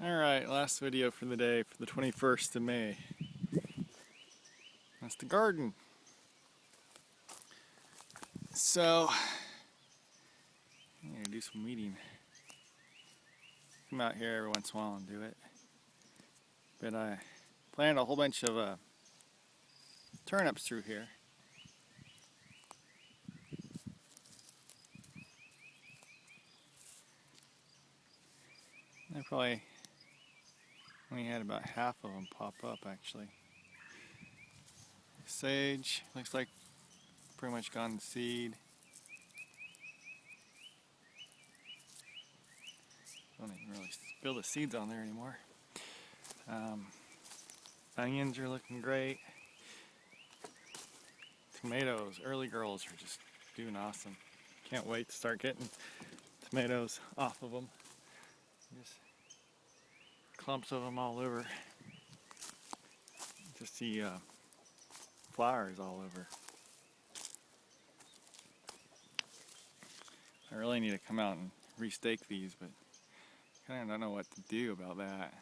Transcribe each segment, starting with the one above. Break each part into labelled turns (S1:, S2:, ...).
S1: Alright, last video for the day for the 21st of May. That's the garden. So, I'm going to do some weeding. Come out here every once in a while and do it. But I planted a whole bunch of turnips through here. I probably only had about half of them pop up actually. Sage, looks like pretty much gone to seed. Don't even really feel the seeds on there anymore. Onions are looking great. Tomatoes, early girls are just doing awesome. Can't wait to start getting tomatoes off of them. Just clumps of them all over. Just see flowers all over. I really need to come out and restake these, but kind of don't know what to do about that.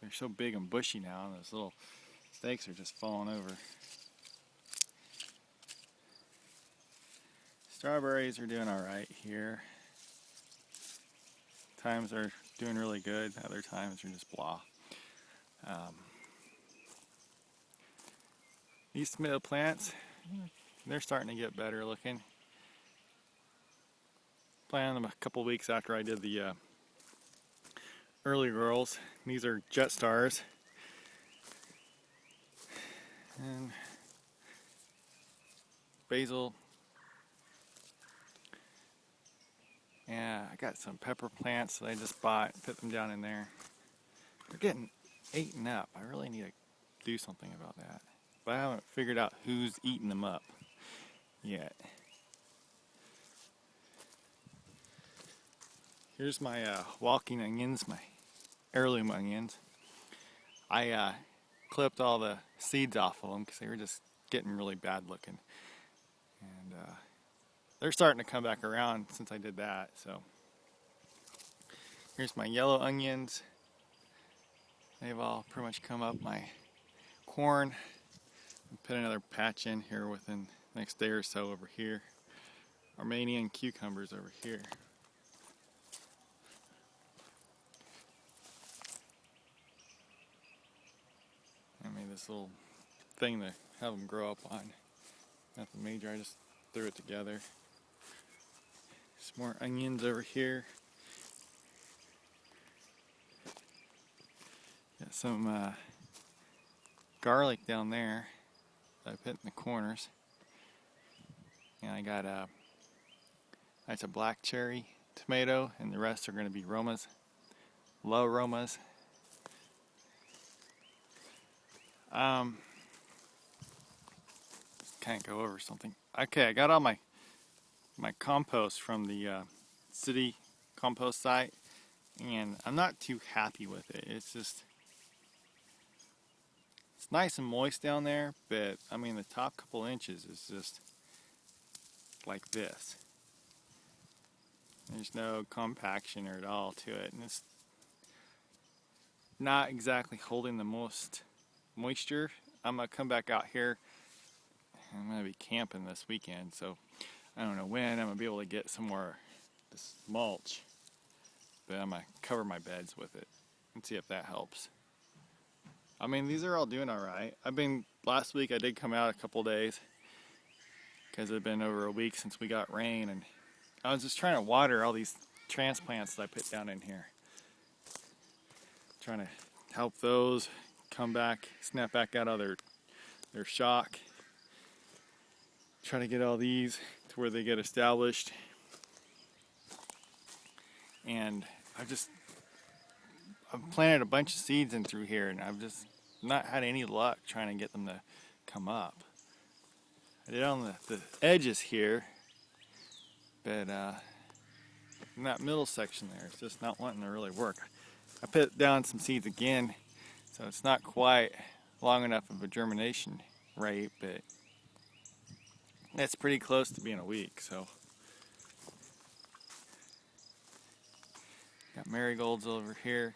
S1: They're so big and bushy now, and those little stakes are just falling over. Strawberries are doing alright here. Times are doing really good, other times are just blah. These tomato plants, they're starting to get better looking. Planted them a couple weeks after I did the early girls. These are Jet Stars. And basil. Yeah, I got some pepper plants that I just bought, put them down in there. They're getting eaten up. I really need to do something about that. But I haven't figured out who's eating them up yet. Here's my walking onions, my heirloom onions. I clipped all the seeds off of them because they were just getting really bad looking. And they're starting to come back around since I did that. So here's my yellow onions. They've all pretty much come up. My corn. Put another patch in here within the next day or so over here. Armenian cucumbers over here. I made this little thing to have them grow up on. Nothing major, I just threw it together. Some more onions over here. Got some garlic down there that I put in the corners. And I got that's a black cherry tomato, and the rest are going to be Romas, low Romas. Can't go over something. Okay, I got all my compost from the city compost site, and I'm not too happy with it. It's nice and moist down there, but I mean the top couple inches is just like this. There's no compaction or at all to it, and it's not exactly holding the most moisture. I'm gonna come back out here. I'm gonna be camping this weekend, so I don't know when I'm gonna be able to get some more this mulch, but I'm gonna cover my beds with it and see if that helps. I mean, these are all doing alright. Last week I did come out a couple days because it had been over a week since we got rain, and I was just trying to water all these transplants that I put down in here. Trying to help those come back, snap back out of their shock. Try to get all these to where they get established. And I've planted a bunch of seeds in through here, and I've just not had any luck trying to get them to come up. I did on the edges here, but in that middle section there, it's just not wanting to really work. I put down some seeds again, so it's not quite long enough of a germination rate, but it's pretty close to being a week. So got marigolds over here.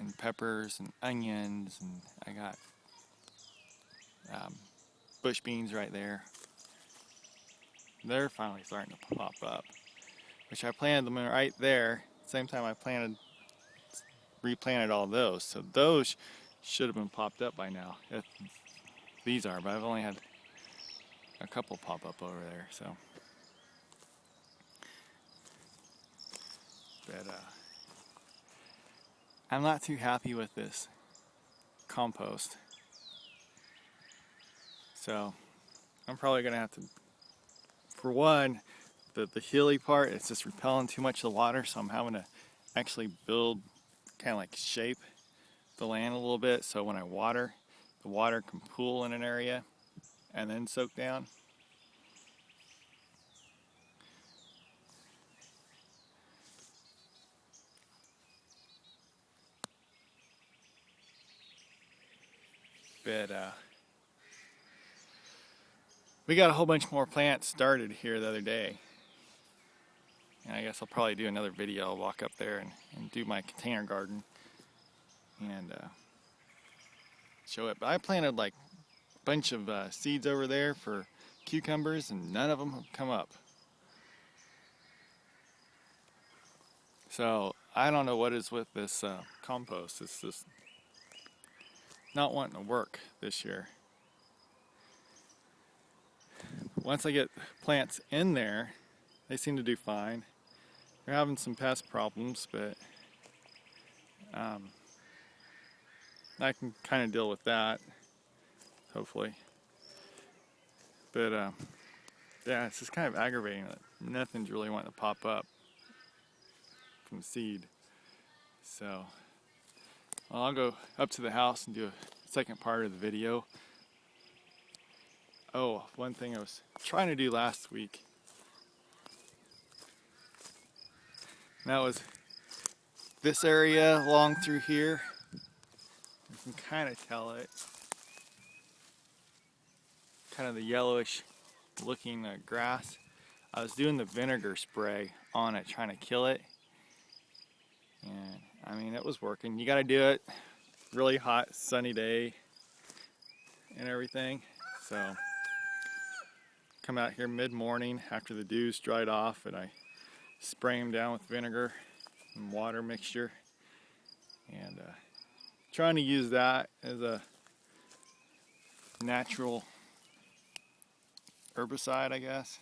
S1: and peppers and onions, and I got bush beans right there. They're finally starting to pop up, which I planted them right there. Same time I replanted all those, so those should have been popped up by now. If these are, but I've only had a couple pop up over there. So, but I'm not too happy with this compost. So I'm probably gonna have to, for one, the hilly part, it's just repelling too much of the water, so I'm having to actually build, kind of like shape the land a little bit, so when I water, the water can pool in an area and then soak down. But we got a whole bunch more plants started here the other day. And I guess I'll probably do another video. I'll walk up there and do my container garden and show it. But I planted like a bunch of seeds over there for cucumbers, and none of them have come up. So I don't know what is with this compost. It's just not wanting to work this year. Once I get plants in there, they seem to do fine. We're having some pest problems, but I can kind of deal with that, hopefully. But yeah, it's just kind of aggravating that nothing's really wanting to pop up from seed. So I'll go up to the house and do a second part of the video. Oh, one thing I was trying to do last week, and that was this area along through here. You can kind of tell it, kind of the yellowish looking grass. I was doing the vinegar spray on it, trying to kill it, and I mean, it was working. You got to do it really hot, sunny day and everything. So come out here mid-morning after the dew's dried off, and I spray them down with vinegar and water mixture, and trying to use that as a natural herbicide, I guess.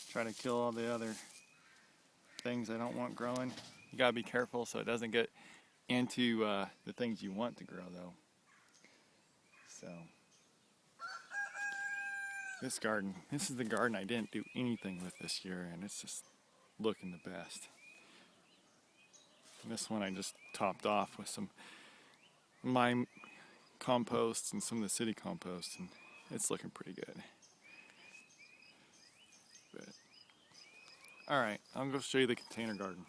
S1: Try to kill all the other things I don't want growing. You gotta be careful so it doesn't get into the things you want to grow, though. So this garden, this is the garden I didn't do anything with this year, and it's just looking the best. And this one I just topped off with some my compost and some of the city compost, and it's looking pretty good. But all right, I'll go show you the container garden.